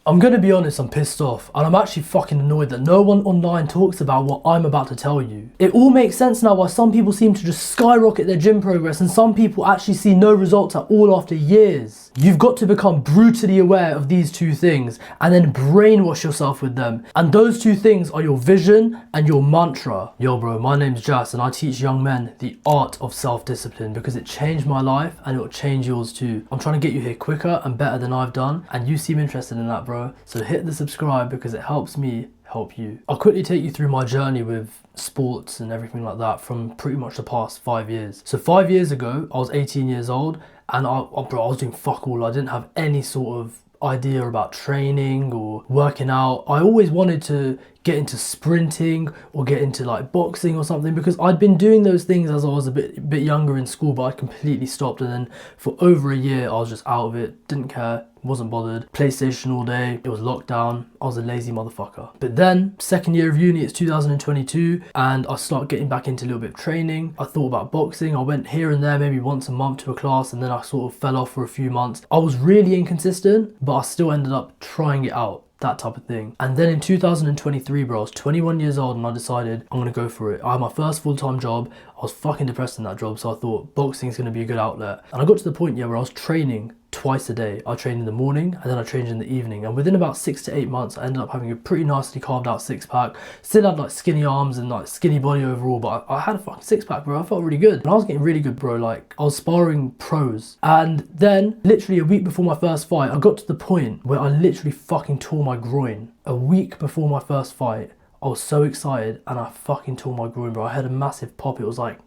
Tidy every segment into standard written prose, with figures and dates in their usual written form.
I'm gonna be honest, I'm pissed off, and I'm actually fucking annoyed that no one online talks about what I'm about to tell you. It all makes sense now why some people seem to just skyrocket their gym progress and some people actually see no results at all after years. You've got to become brutally aware of these two things and then brainwash yourself with them. And those two things are your vision and your mantra. Yo bro, my name's Jas and I teach young men the art of self-discipline because it changed my life and it will change yours too. I'm trying to get you here quicker and better than I've done, and you seem interested in that, bro. So hit the subscribe because it helps me help you. I'll quickly take you through my journey with sports and everything like that from pretty much the past 5 years. So 5 years ago, I was 18 years old and I was doing fuck all. I didn't have any sort of idea about training or working out. I always wanted to get into sprinting or get into like boxing or something because I'd been doing those things as I was a bit younger in school, but I completely stopped, and then for over a year I was just out of it, didn't care, wasn't bothered. PlayStation all day, it was lockdown, I was a lazy motherfucker. But then second year of uni, it's 2022, and I start getting back into a little bit of training. I thought about boxing. I went here and there maybe once a month to a class, and then I sort of fell off for a few months. I was really inconsistent, but I still ended up trying it out, that type of thing. And then in 2023, bro, I was 21 years old and I decided I'm gonna go for it. I had my first full-time job. I was fucking depressed in that job, so I thought boxing is gonna be a good outlet. And I got to the point, yeah, where I was training twice a day. I trained in the morning and then I trained in the evening, and within about 6 to 8 months I ended up having a pretty nicely carved out six-pack. Still had like skinny arms and like skinny body overall, but I had a fucking six-pack, bro. I felt really good and I was getting really good, bro. Like I was sparring pros. And then literally a week before my first fight, I got to the point where I literally fucking tore my groin. A week before my first fight, I was so excited and I fucking tore my groin, bro. I had a massive pop. It was like,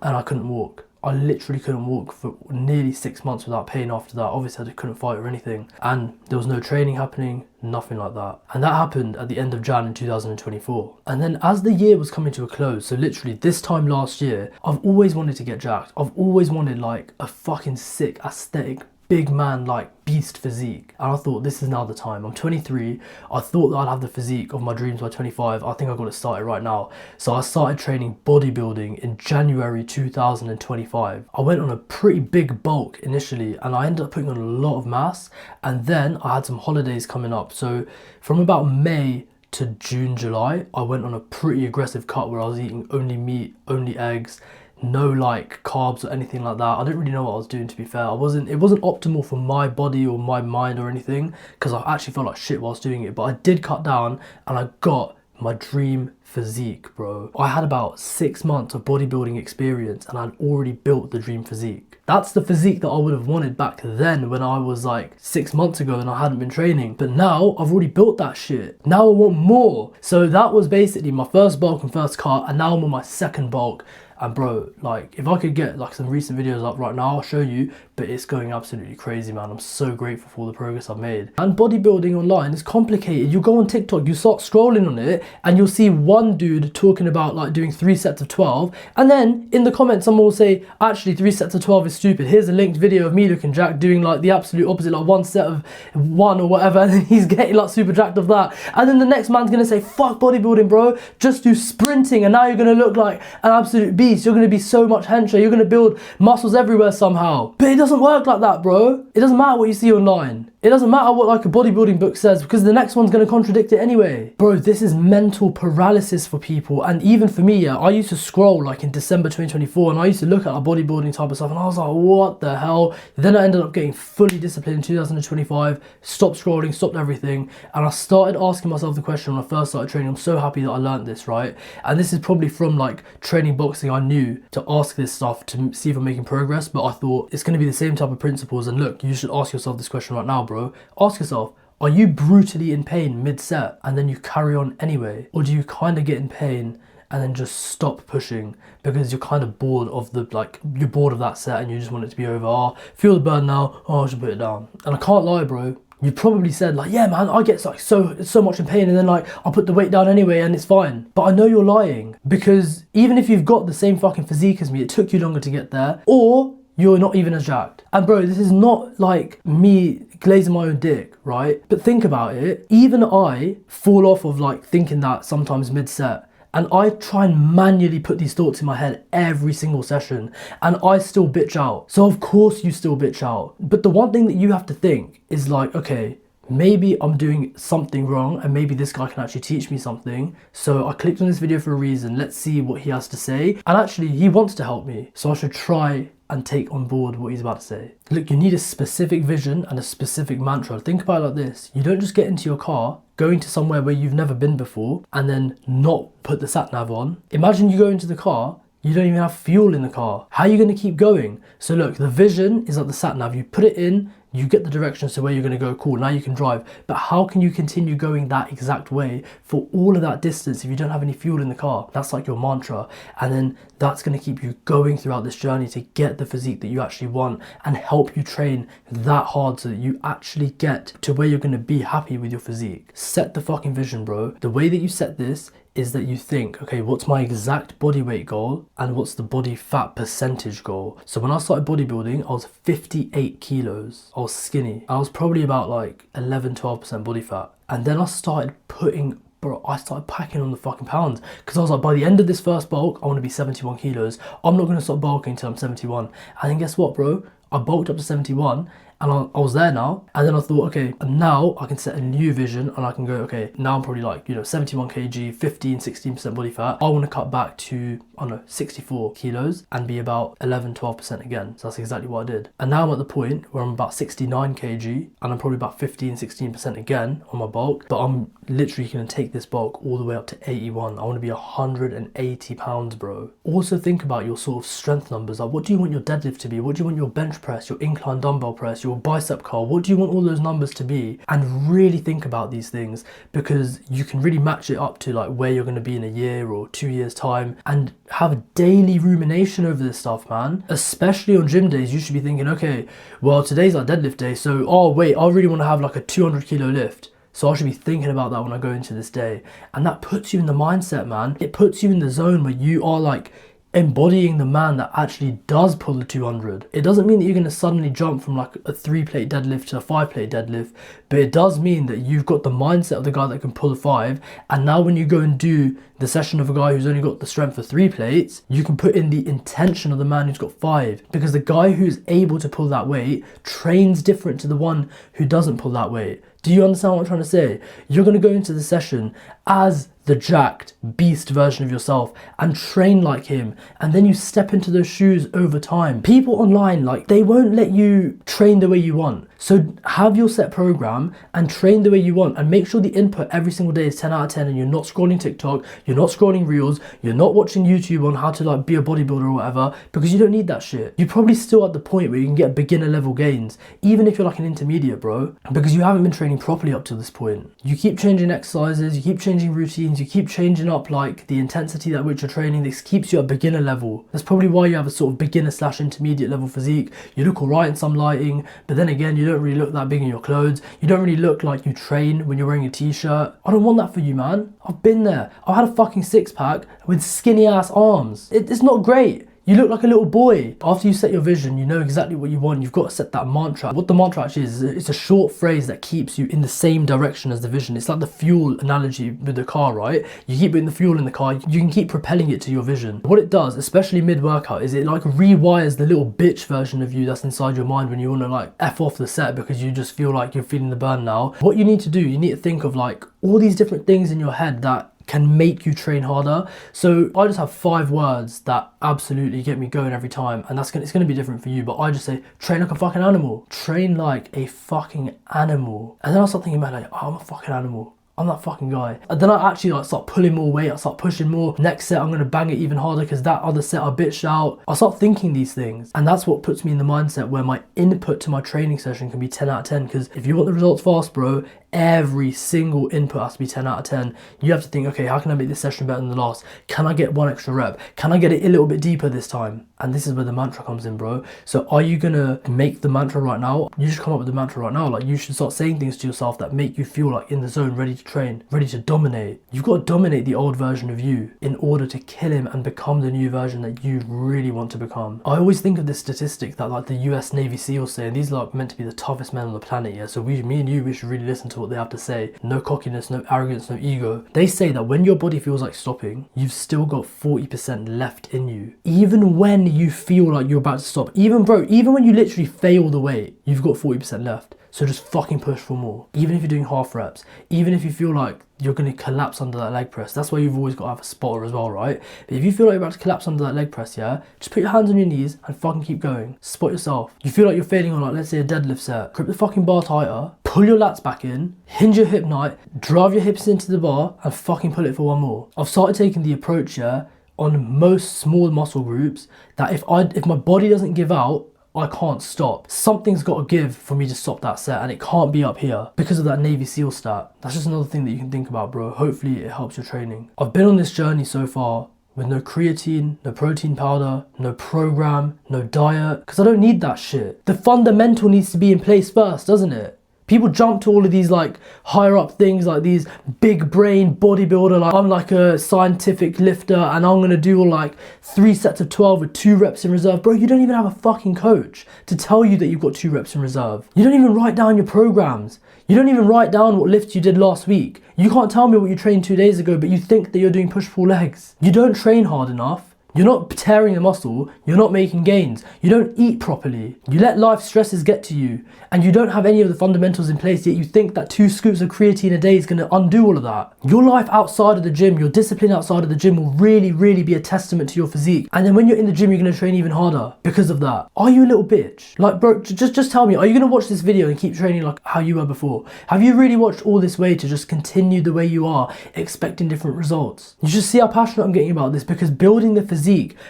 and I couldn't walk. I literally couldn't walk for nearly 6 months without pain after that. Obviously I couldn't fight or anything, and there was no training happening, nothing like that. And that happened at the end of Jan in 2024. And then as the year was coming to a close, so literally this time last year, I've always wanted to get jacked. I've always wanted like a fucking sick, aesthetic, big man, like beast physique. And I thought this is now the time. I'm 23. I thought that I'd have the physique of my dreams by 25. I think I got it started right now. So I started training bodybuilding in January 2025. I went on a pretty big bulk initially and I ended up putting on a lot of mass, and then I had some holidays coming up. So from about May to June, July, I went on a pretty aggressive cut where I was eating only meat, only eggs, no like carbs or anything like that. I didn't really know what I was doing, to be fair. It wasn't optimal for my body or my mind or anything, because I actually felt like shit whilst doing it. But I did cut down and I got my dream physique, bro. I had about 6 months of bodybuilding experience and I'd already built the dream physique. That's the physique that I would have wanted back then when I was like 6 months ago and I hadn't been training. But now I've already built that shit. Now I want more. So that was basically my first bulk and first cut, and now I'm on my second bulk. And bro, like if I could get like some recent videos up right now, I'll show you, but it's going absolutely crazy, man. I'm so grateful for all the progress I've made. And bodybuilding online is complicated. You go on TikTok, you start scrolling on it and you'll see one dude talking about like doing 3 sets of 12, and then in the comments someone will say, actually 3 sets of 12 is stupid. Here's a linked video of me looking jacked doing like the absolute opposite, like 1 set of 1 or whatever, and then he's getting like super jacked of that. And then the next man's gonna say, fuck bodybuilding, bro, just do sprinting and now you're gonna look like an absolute beast. You're going to be so much hencher. You're going to build muscles everywhere somehow. But it doesn't work like that, bro. It doesn't matter what you see online. It doesn't matter what like a bodybuilding book says, because the next one's going to contradict it anyway. Bro, this is mental paralysis for people. And even for me, yeah, I used to scroll like in December 2024 and I used to look at like bodybuilding type of stuff and I was like, what the hell? Then I ended up getting fully disciplined in 2025, stopped scrolling, stopped everything. And I started asking myself the question when I first started training. I'm so happy that I learned this, right? And this is probably from like training boxing. I knew to ask this stuff to see if I'm making progress, but I thought it's going to be the same type of principles. And look, you should ask yourself this question right now, bro. Ask yourself, are you brutally in pain mid-set and then you carry on anyway? Or do you kind of get in pain and then just stop pushing because you're kind of bored of the, like, you're bored of that set and you just want it to be over? Oh, feel the burn now, oh, I should put it down. And I can't lie, bro. You probably said like, yeah man, I get like so much in pain and then like I'll put the weight down anyway and it's fine. But I know you're lying, because even if you've got the same fucking physique as me, it took you longer to get there, or you're not even as jacked. And bro, this is not like me glazing my own dick, right? But think about it. Even I fall off of like thinking that sometimes mid-set. And I try and manually put these thoughts in my head every single session, and I still bitch out. So of course you still bitch out. But the one thing that you have to think is like, okay, maybe I'm doing something wrong and maybe this guy can actually teach me something. So I clicked on this video for a reason. Let's see what he has to say. And actually he wants to help me, so I should try and take on board what he's about to say. Look, you need a specific vision and a specific mantra. Think about it like this. You don't just get into your car, going to somewhere where you've never been before, and then not put the sat nav on. Imagine you go into the car, you don't even have fuel in the car. How are you going to keep going? So look, the vision is like the sat nav. You put it in, you get the directions to where you're going to go, cool, now you can drive. But how can you continue going that exact way for all of that distance if you don't have any fuel in the car? That's like your mantra. And then that's going to keep you going throughout this journey to get the physique that you actually want and help you train that hard so that you actually get to where you're going to be happy with your physique. Set the fucking vision, bro. The way that you set this is that you think, okay, what's my exact body weight goal and what's the body fat percentage goal? So when I started bodybuilding, I was 58 kilos. I was skinny. I was probably about like 11-12% body fat. And then I started I started packing on the fucking pounds because I was like, by the end of this first bulk, I want to be 71 kilos. I'm not going to stop bulking until I'm 71. And then guess what, bro? I bulked up to 71 and I was there now. And then I thought, okay, now I can set a new vision and I can go, okay, now I'm probably like, 71 kg, 16% body fat. I want to cut back to, 64 kilos and be about 11-12% again. So that's exactly what I did. And now I'm at the point where I'm about 69 kg and I'm probably about 15-16% again on my bulk. But I'm literally going to take this bulk all the way up to 81. I want to be 180 pounds, bro. Also think about your sort of strength numbers. Like, what do you want your deadlift to be? What do you want your bench press, your incline dumbbell press, your bicep curl? What do you want all those numbers to be? And really think about these things, because you can really match it up to like where you're going to be in a year or 2 years time, and have a daily rumination over this stuff, man. Especially on gym days, you should be thinking, okay, well, today's our deadlift day, so oh wait, I really want to have like a 200 kilo lift. So I should be thinking about that when I go into this day. And that puts you in the mindset, man. It puts you in the zone where you are like embodying the man that actually does pull the 200. It doesn't mean that you're going to suddenly jump from like a 3-plate deadlift to a 5-plate deadlift, but it does mean that you've got the mindset of the guy that can pull a 5, and now when you go and do the session of a guy who's only got the strength for 3 plates, you can put in the intention of the man who's got 5, because the guy who's able to pull that weight trains different to the one who doesn't pull that weight. Do you understand what I'm trying to say? You're going to go into the session as the jacked beast version of yourself and train like him, and then you step into those shoes over time. People online, like, they won't let you train the way you want. So have your set program and train the way you want, and make sure the input every single day is 10 out of 10, and you're not scrolling TikTok, you're not scrolling reels, you're not watching YouTube on how to like be a bodybuilder or whatever, because you don't need that shit. You're probably still at the point where you can get beginner level gains, even if you're like an intermediate, bro, because you haven't been training properly up to this point. You keep changing exercises, you keep changing routines, you keep changing up like the intensity at which you're training. This keeps you at beginner level. That's probably why you have a sort of beginner / intermediate level physique. You look alright in some lighting, but then again, you don't really look that big in your clothes. You don't really look like you train when you're wearing a t-shirt. I don't want that for you, man. I've been there. I had a fucking 6-pack with skinny ass arms. It's not great. You look like a little boy. After you set your vision, you know exactly what you want. You've got to set that mantra. What the mantra actually is, it's a short phrase that keeps you in the same direction as the vision. It's like the fuel analogy with the car, right? You keep putting the fuel in the car, you can keep propelling it to your vision. What it does, especially mid-workout, is it like rewires the little bitch version of you that's inside your mind when you want to like F off the set because you just feel like you're feeling the burn now. What you need to do, you need to think of like all these different things in your head that can make you train harder. So I just have 5 words that absolutely get me going every time, and it's gonna be different for you, but I just say, train like a fucking animal. Train like a fucking animal. And then I start thinking about like, oh, I'm a fucking animal. I'm that fucking guy. And then I actually like start pulling more weight, I start pushing more. Next set, I'm gonna bang it even harder because that other set I bitched out. I start thinking these things, and that's what puts me in the mindset where my input to my training session can be 10 out of 10, because if you want the results fast, bro, every single input has to be 10 out of 10. You have to think, okay, how can I make this session better than the last? Can I get 1 extra rep? Can I get it a little bit deeper this time? And this is where the mantra comes in, bro. So are you gonna make the mantra right now? You should come up with the mantra right now. Like, you should start saying things to yourself that make you feel like in the zone, ready to train, ready to dominate. You've got to dominate the old version of you in order to kill him and become the new version that you really want to become. I always think of this statistic that like the US Navy SEALs say, and these are like meant to be the toughest men on the planet, yeah? So me and you, we should really listen to what they have to say. No cockiness, no arrogance, no ego. They say that when your body feels like stopping, you've still got 40% left in you. Even when you feel like you're about to stop, even when you literally fail the weight, you've got 40% left. So just fucking push for more. Even if you're doing half reps, even if you feel like you're going to collapse under that leg press. That's why you've always got to have a spotter as well, right? But if you feel like you're about to collapse under that leg press, yeah, just put your hands on your knees and fucking keep going. Spot yourself. You feel like you're failing on, like, let's say a deadlift set. Grip the fucking bar tighter, pull your lats back in, hinge your hip night, drive your hips into the bar and fucking pull it for one more. I've started taking the approach, yeah, on most small muscle groups that if my body doesn't give out, I can't stop. Something's got to give for me to stop that set, and it can't be up here because of that Navy SEAL stat. That's just another thing that you can think about, bro. Hopefully it helps your training. I've been on this journey so far with no creatine, no protein powder, no program, no diet, because I don't need that shit. The fundamental needs to be in place first, doesn't it? People jump to all of these like higher up things, like these big brain bodybuilder, like I'm like a scientific lifter and I'm gonna do like 3 sets of 12 with 2 reps in reserve. Bro, you don't even have a fucking coach to tell you that you've got 2 reps in reserve. You don't even write down your programs. You don't even write down what lifts you did last week. You can't tell me what you trained 2 days ago, but you think that you're doing push-pull legs. You don't train hard enough. You're not tearing the muscle, you're not making gains, you don't eat properly, you let life stresses get to you, and you don't have any of the fundamentals in place, yet you think that 2 scoops of creatine a day is going to undo all of that. Your life outside of the gym, your discipline outside of the gym will really, really be a testament to your physique. And then when you're in the gym, you're going to train even harder because of that. Are you a little bitch? Like, bro, just tell me, are you going to watch this video and keep training like how you were before? Have you really watched all this way to just continue the way you are, expecting different results? You should see how passionate I'm getting about this, because building the physique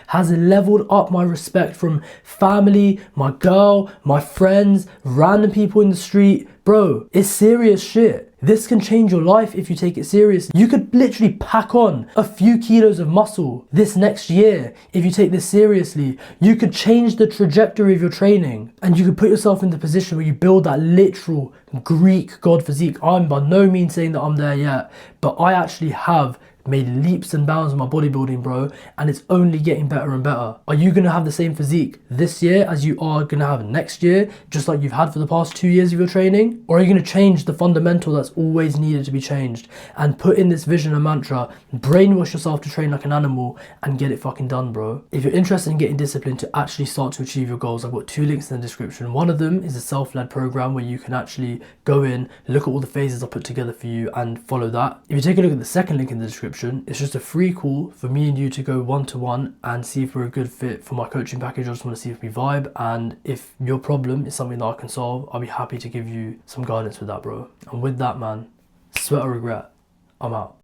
has leveled up my respect from family, my girl, my friends, random people in the street. Bro, it's serious shit. This can change your life if you take it serious. You could literally pack on a few kilos of muscle this next year if you take this seriously. You could change the trajectory of your training, and you could put yourself in the position where you build that literal Greek god physique. I'm by no means saying that I'm there yet, but I actually have made leaps and bounds in my bodybuilding, bro, and it's only getting better and better. Are you gonna have the same physique this year as you are gonna have next year, just like you've had for the past 2 years of your training? Or are you gonna change the fundamental that's always needed to be changed and put in this vision and mantra, brainwash yourself to train like an animal and get it fucking done, bro? If you're interested in getting disciplined to actually start to achieve your goals, I've got 2 links in the description. One of them is a self-led program where you can actually go in, look at all the phases I put together for you and follow that. If you take a look at the second link in the description, it's just a free call for me and you to go one-to-one and see if we're a good fit for my coaching package. I just want to see if we vibe, and if your problem is something that I can solve, I'll be happy to give you some guidance with that, bro. And with that, man, sweat or regret, I'm out.